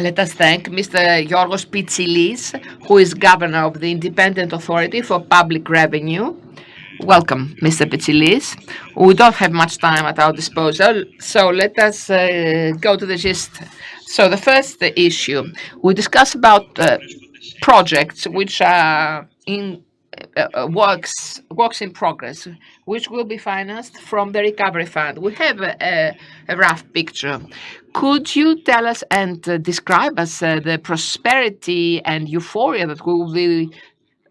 Let us thank Mr. Yorgos Pitsilis, who is governor of the Independent Authority for Public Revenue. Welcome, Mr. Pitsilis. We don't have much time at our disposal, so let us go to the gist. So the first issue, we discuss about projects which are in works in progress, which will be financed from the recovery fund. We have a rough picture. Could you tell us and describe us the prosperity and euphoria that we will be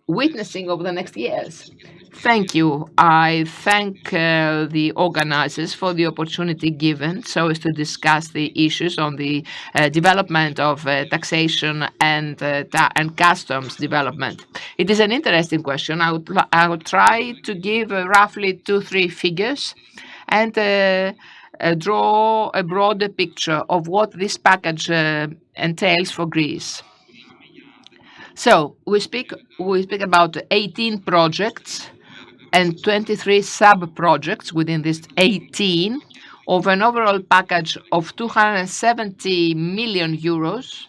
witnessing over the next years? Thank you. I thank the organizers for the opportunity given so as to discuss the issues on the development of taxation and customs development. It is an interesting question. I would try to give roughly 2-3 figures and draw a broader picture of what this package entails for Greece. So we speak about 18 projects and 23 sub-projects within this 18 of an overall package of 270 million euros.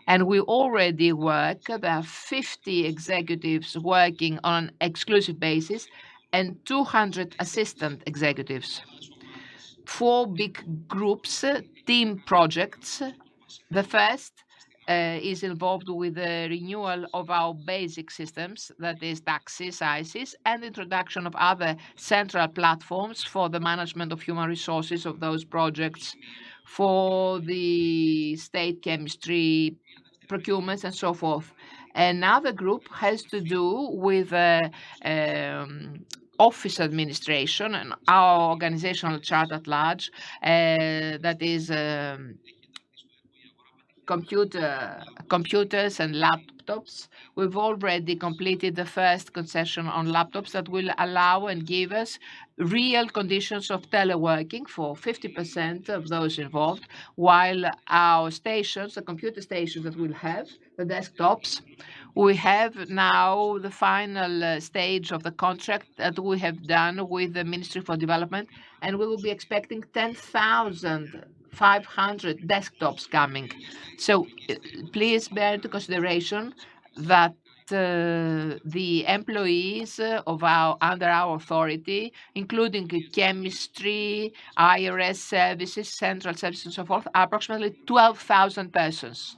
And we already work, there are 50 executives working on an exclusive basis and 200 assistant executives. 4 big groups, team projects. The first is involved with the renewal of our basic systems, that is Tsaousis, and introduction of other central platforms for the management of human resources of those projects, for the state chemistry procurements and so forth. Another group has to do with office administration and our organizational chart at large, that is computers and laptops. We've already completed the first concession on laptops that will allow and give us real conditions of teleworking for 50% of those involved, while our stations, the computer stations that we'll have, the desktops, we have now the final stage of the contract that we have done with the Ministry for Development, and we will be expecting 10,500 desktops coming. So please bear into consideration that the employees under our authority, including chemistry, IRS services, central services, and so forth, are approximately 12,000 persons.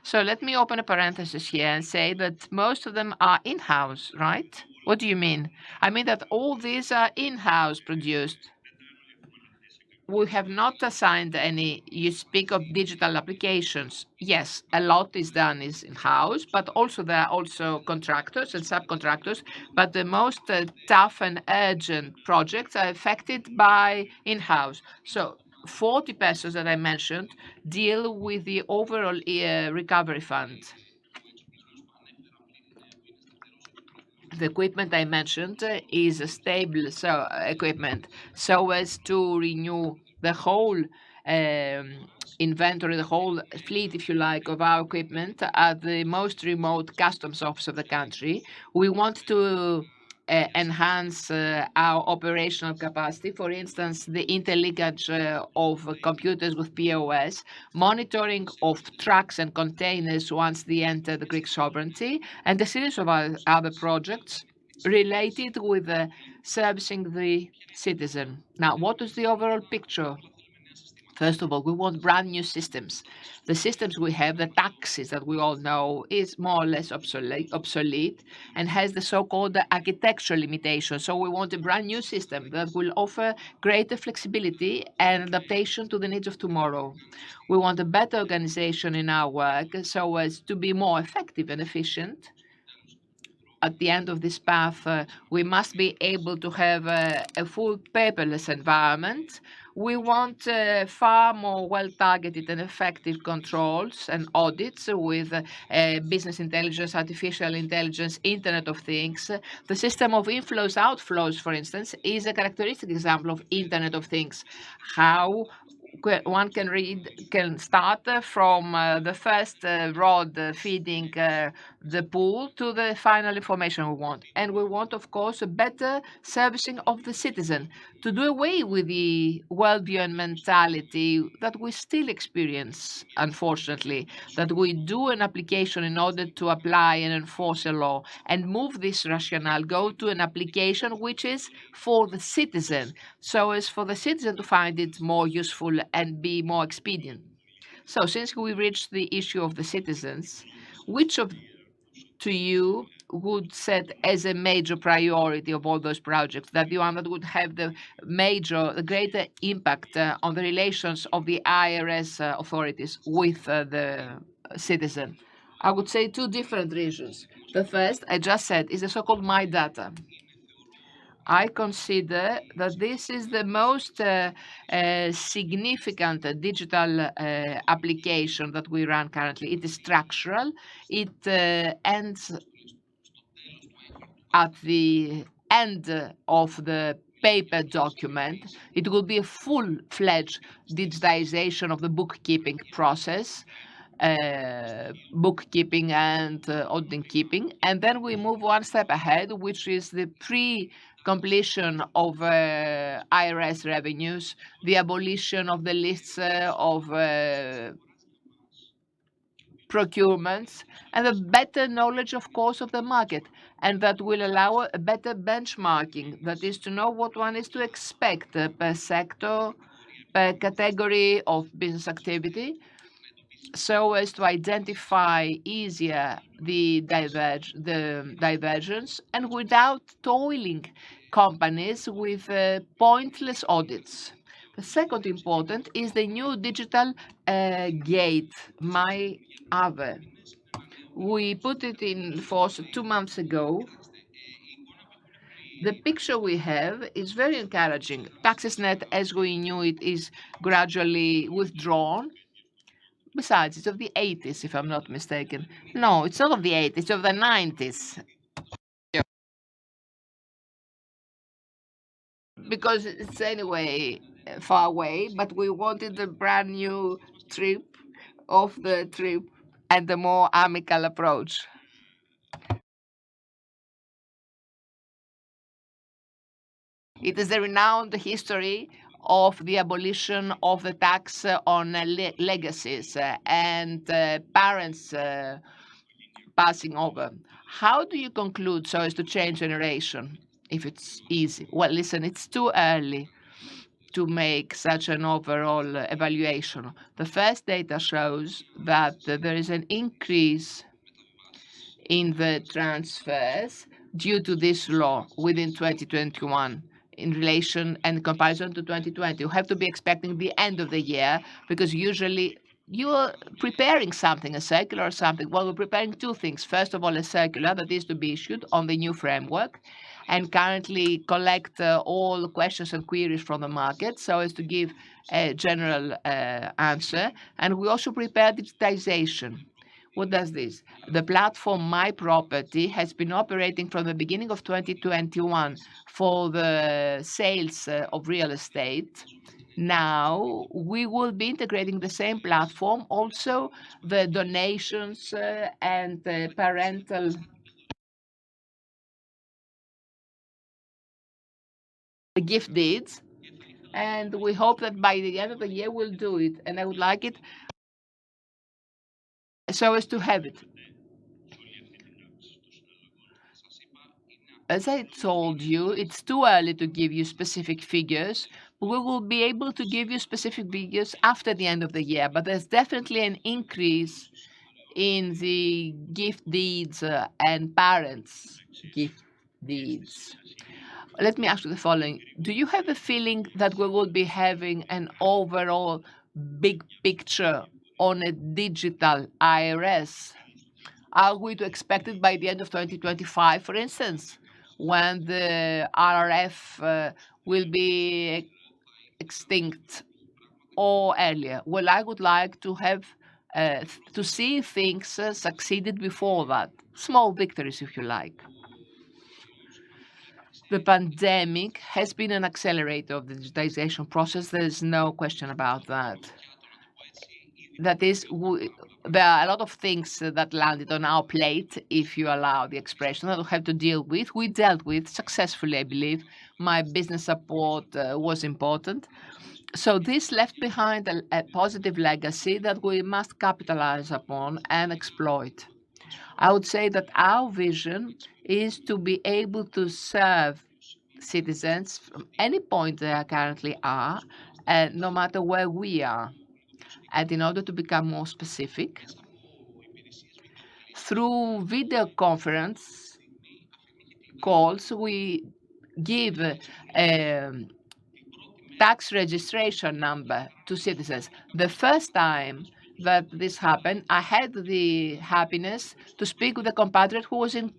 So let me open a parenthesis here and say that most of them are in-house, right? What do you mean? I mean that all these are in-house produced. We have not assigned any. You speak of digital applications. Yes, a lot is done in-house, but also there are also contractors and subcontractors. But the most tough and urgent projects are affected by in-house. So 40 persons that I mentioned deal with the overall recovery fund. The equipment I mentioned is a stable equipment, so as to renew the whole inventory, the whole fleet, if you like, of our equipment at the most remote customs office of the country. We want to enhance our operational capacity. For instance, the interlinkage of computers with POS, monitoring of trucks and containers once they enter the Greek sovereignty, and a series of other projects related with servicing the citizen. Now, what is the overall picture? First of all, we want brand new systems. The systems we have, the taxes that we all know, is more or less obsolete and has the so-called architectural limitation. So we want a brand new system that will offer greater flexibility and adaptation to the needs of tomorrow. We want a better organization in our work so as to be more effective and efficient. At the end of this path, we must be able to have a full paperless environment. We want far more well-targeted and effective controls and audits with business intelligence, artificial intelligence, Internet of Things. The system of inflows, outflows, for instance, is a characteristic example of Internet of Things. How one can start from the first rod feeding the pool to the final information we want. And we want, of course, a better servicing of the citizen to do away with the worldview and mentality that we still experience, unfortunately, that we do an application in order to apply and enforce a law and move this rationale, go to an application which is for the citizen, so as for the citizen to find it more useful and be more expedient. So since we reached the issue of the citizens, which of to you would set as a major priority of all those projects, that the one that would have the greater impact on the relations of the IRS authorities with the citizen? I would say two different reasons. The first, I just said, is the so-called My Data. I consider that this is the most significant digital application that we run currently. It is structural. It ends at the end of the paper document. It will be a full-fledged digitization of the bookkeeping process, bookkeeping and auditing keeping. And then we move one step ahead, which is the completion of IRS revenues, the abolition of the lists of procurements, and a better knowledge, of course, of the market. And that will allow a better benchmarking, that is to know what one is to expect per sector, per category of business activity, so as to identify easier the divergence and without toiling companies with pointless audits. The second important is the new digital gate, My Ave. We put it in force 2 months ago. The picture we have is very encouraging. TaxisNet, as we knew it, is gradually withdrawn. Besides, it's of the 80s, if I'm not mistaken. No, it's not of the 80s, it's of the 90s. Because it's anyway far away, but we wanted a brand new trip of the trip and a more amicable approach. It is the renowned history of the abolition of the tax on legacies and parents passing over. How do you conclude so as to change generation if it's easy? Well, listen, it's too early to make such an overall evaluation. The first data shows that there is an increase in the transfers due to this law within 2021 in relation and comparison to 2020. You have to be expecting the end of the year because usually you're preparing something, a circular or something. Well, we're preparing two things. First of all, a circular that is to be issued on the new framework and currently collect all questions and queries from the market so as to give a general answer. And we also prepare digitization. What does this? The platform My Property has been operating from the beginning of 2021 for the sales of real estate. Now we will be integrating the same platform, also the donations and parental gift deeds. And we hope that by the end of the year we'll do it. And I would like it so as to have it. As I told you, it's too early to give you specific figures. We will be able to give you specific figures after the end of the year, but there's definitely an increase in the gift deeds and parents' gift deeds. Let me ask you the following. Do you have a feeling that we will be having an overall big picture on a digital IRS? Are we to expect it by the end of 2025, for instance, when the RRF will be extinct or earlier? Well, I would like to have to see things succeeded before that. Small victories, if you like. The pandemic has been an accelerator of the digitization process. There is no question about that. That is, there are a lot of things that landed on our plate, if you allow the expression, that we have to deal with. We dealt with successfully, I believe. My business support was important. So this left behind a positive legacy that we must capitalize upon and exploit. I would say that our vision is to be able to serve citizens from any point they currently are, and no matter where we are. And in order to become more specific, through video conference calls, we give a tax registration number to citizens. The first time that this happened, I had the happiness to speak with a compatriot who was to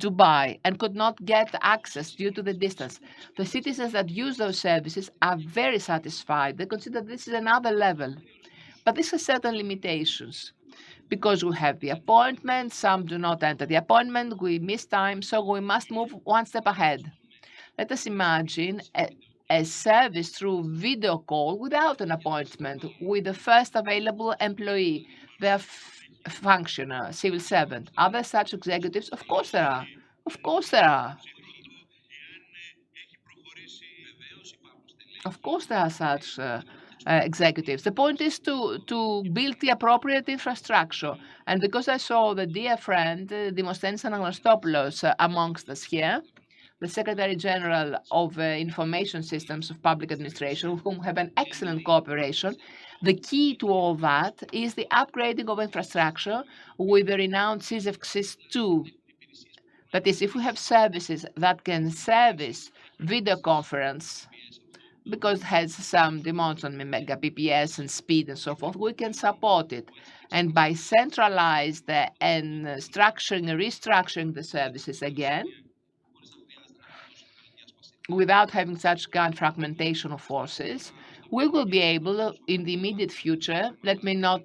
Dubai and could not get access due to the distance. The citizens that use those services are very satisfied. They consider this is another level. But this has certain limitations because we have the appointment, some do not enter the appointment, we miss time, so we must move one step ahead. Let us imagine a service through video call without an appointment with the first available employee, their functioner, civil servant. Are there such executives? Of course there are. Of course there are. Of course there are such executives. The point is to build the appropriate infrastructure. And because I saw the dear friend, Demosthenis Anagностopoulos, amongst us here, the Secretary General of Information Systems of Public Administration, with whom we have an excellent cooperation. The key to all that is the upgrading of infrastructure with the renowned SysEFXIS2. That is, if we have services that can service video conference, because it has some demands on mega PPS and speed and so forth, we can support it. And by centralized and restructuring the services again, without having such kind fragmentation of forces, we will be able, in the immediate future, let me not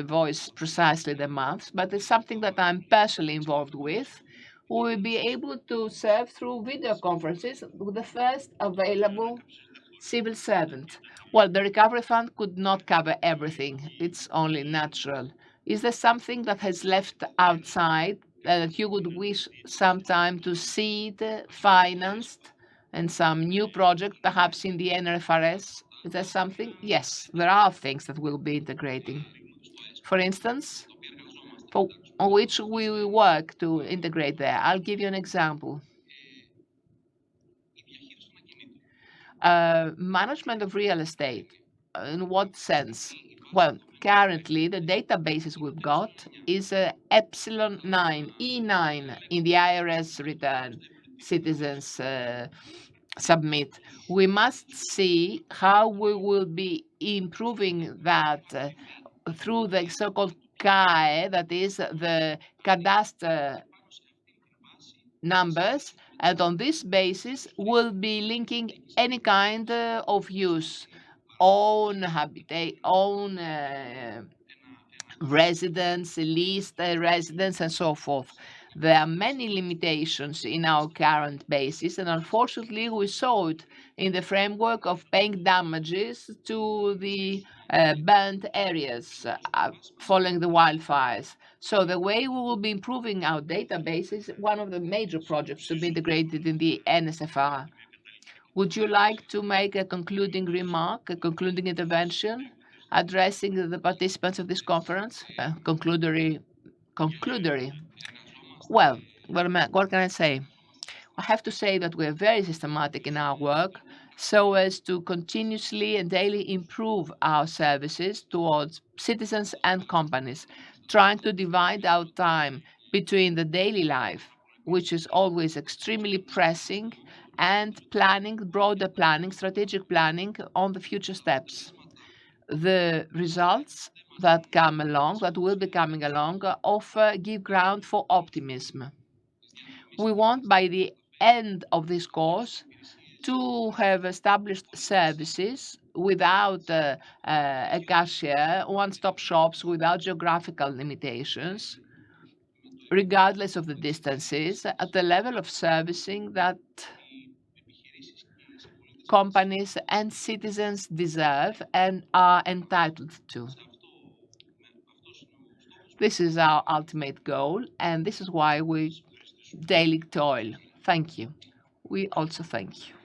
voice precisely the months, but it's something that I'm personally involved with, we will be able to serve through video conferences with the first available civil servant. Well, the recovery fund could not cover everything. It's only natural. Is there something that has left outside that you would wish sometime to see it financed and some new project, perhaps in the NRFRS? Is there something? Yes, there are things that we'll be integrating. For instance, on which we will work to integrate there. I'll give you an example. Management of real estate. In what sense? Well, currently the databases we've got is epsilon 9, E9 in the IRS return citizens submit. We must see how we will be improving that through the so-called CAE, that is the cadastre numbers, and on this basis, we'll be linking any kind of use, own habitat, own residence, leased residence, and so forth. There are many limitations in our current basis, and unfortunately, we saw it in the framework of paying damages to the burnt areas following the wildfires. So the way we will be improving our database is one of the major projects to be integrated in the NSFR. Would you like to make a concluding remark, a concluding intervention, addressing the participants of this conference? Conclusory. Well, what can I say? I have to say that we are very systematic in our work so as to continuously and daily improve our services towards citizens and companies, trying to divide our time between the daily life, which is always extremely pressing, and planning, broader planning, strategic planning on the future steps. The results that come along, that will be coming along, give ground for optimism. We want, by the end of this course, to have established services without a cashier, one-stop shops without geographical limitations, regardless of the distances, at the level of servicing that companies and citizens deserve and are entitled to. This is our ultimate goal, and this is why we daily toil. Thank you. We also thank you.